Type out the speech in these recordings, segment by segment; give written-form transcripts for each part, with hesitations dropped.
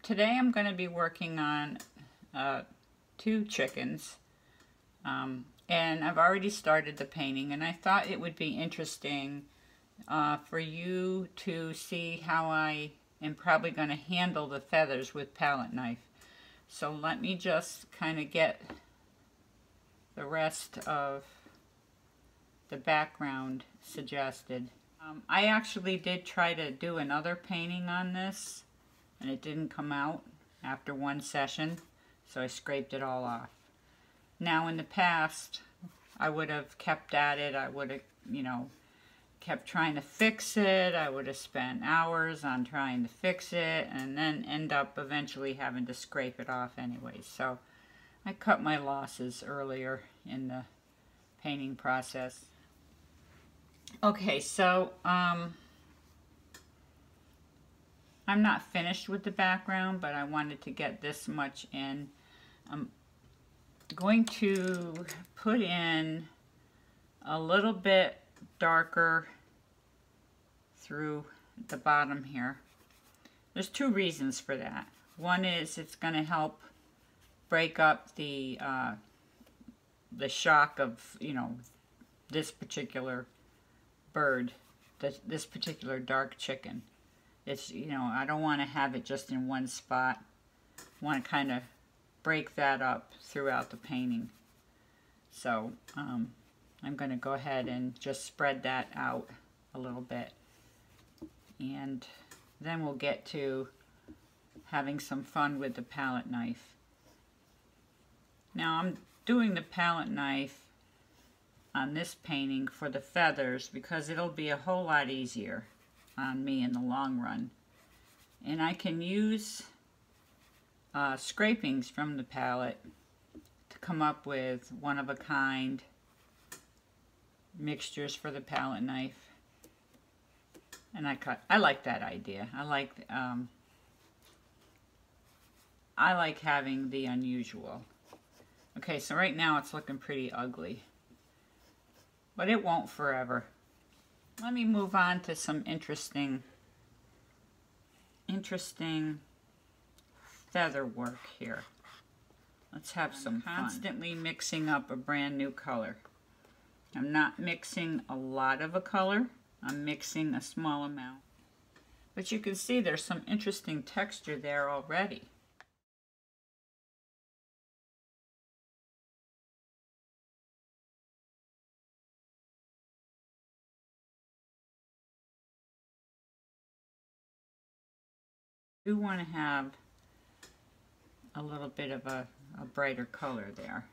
Today I'm going to be working on two chickens, and I've already started the painting, and I thought it would be interesting for you to see how I am probably going to handle the feathers with palette knife. So let me just kind of get the rest of the background suggested. I actually did try to do another painting on this, and it didn't come out after one session, so I scraped it all off. Now in the past, I would have kept at it. I would have, kept trying to fix it. I would have spent hours on trying to fix it and then end up eventually having to scrape it off anyway. So I cut my losses earlier in the painting process. Okay, so I'm not finished with the background, but I wanted to get this much in. I'm going to put in a little bit darker through the bottom here. There's two reasons for that. One is it's going to help break up the shock of, this particular bird, this particular dark chicken. It's, I don't want to have it just in one spot. I want to kind of break that up throughout the painting. So I'm going to go ahead and just spread that out a little bit. And then we'll get to having some fun with the palette knife. Now I'm doing the palette knife on this painting for the feathers because it'll be a whole lot easier on me in the long run. And I can use scrapings from the palette to come up with one-of-a-kind mixtures for the palette knife. And I like that idea. I like having the unusual. Okay, so right now it's looking pretty ugly, but it won't forever. Let me move on to some interesting feather work here. Let's have some fun. Constantly mixing up a brand new color. I'm not mixing a lot of a color. I'm mixing a small amount. But you can see there's some interesting texture there already. I do want to have a little bit of a brighter color there.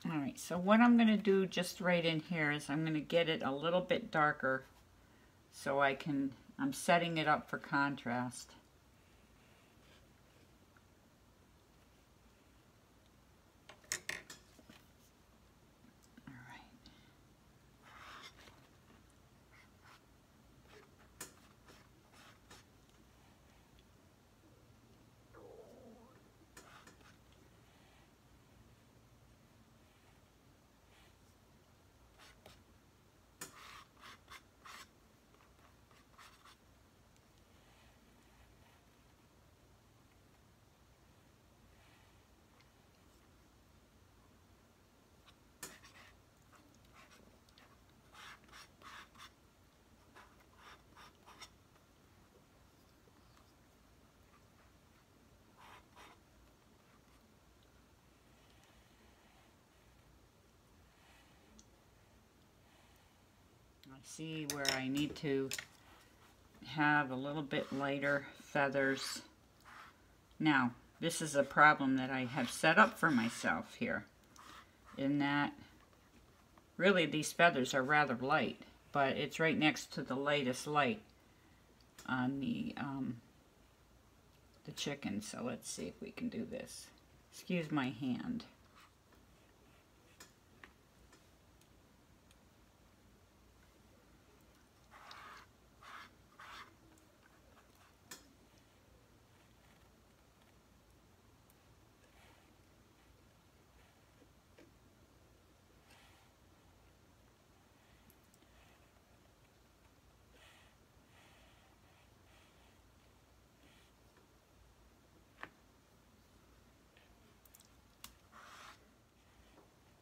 Alright, so what I'm going to do just right in here is I'm going to get it a little bit darker so I'm setting it up for contrast. I see where I need to have a little bit lighter feathers. Now, this is a problem that I have set up for myself here, in that really these feathers are rather light, but it's right next to the lightest light on the chicken. So let's see if we can do this. Excuse my hand.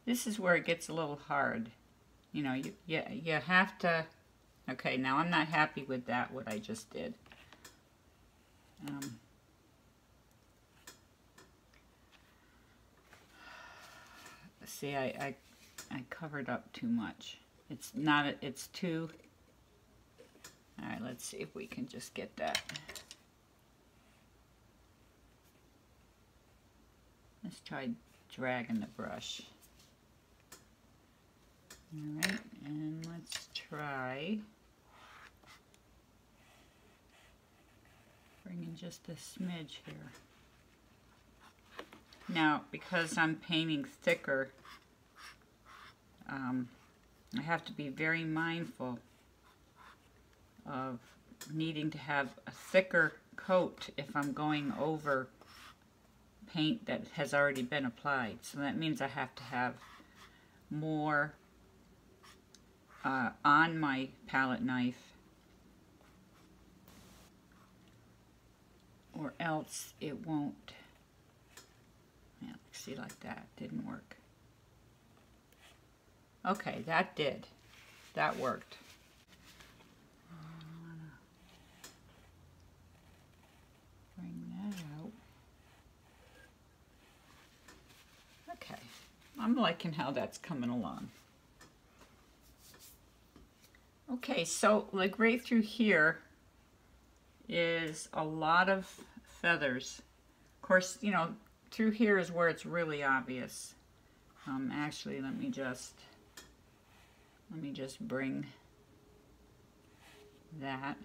This is where it gets a little hard. You know, you have to... Okay, now I'm not happy with that, what I just did. See, I covered up too much. It's not, it's too... Alright, let's see if we can just get that. Let's try dragging the brush. Alright, and let's try bringing just a smidge here. Now, because I'm painting thicker, I have to be very mindful of needing to have a thicker coat if I'm going over paint that has already been applied. So that means I have to have more on my palette knife, or else it won't. Yeah, see, like that didn't work. Okay, that did. That worked. Bring that out. Okay, I'm liking how that's coming along. Okay, so like right through here is a lot of feathers. Of course, you know, through here is where it's really obvious. Actually, let me just bring that.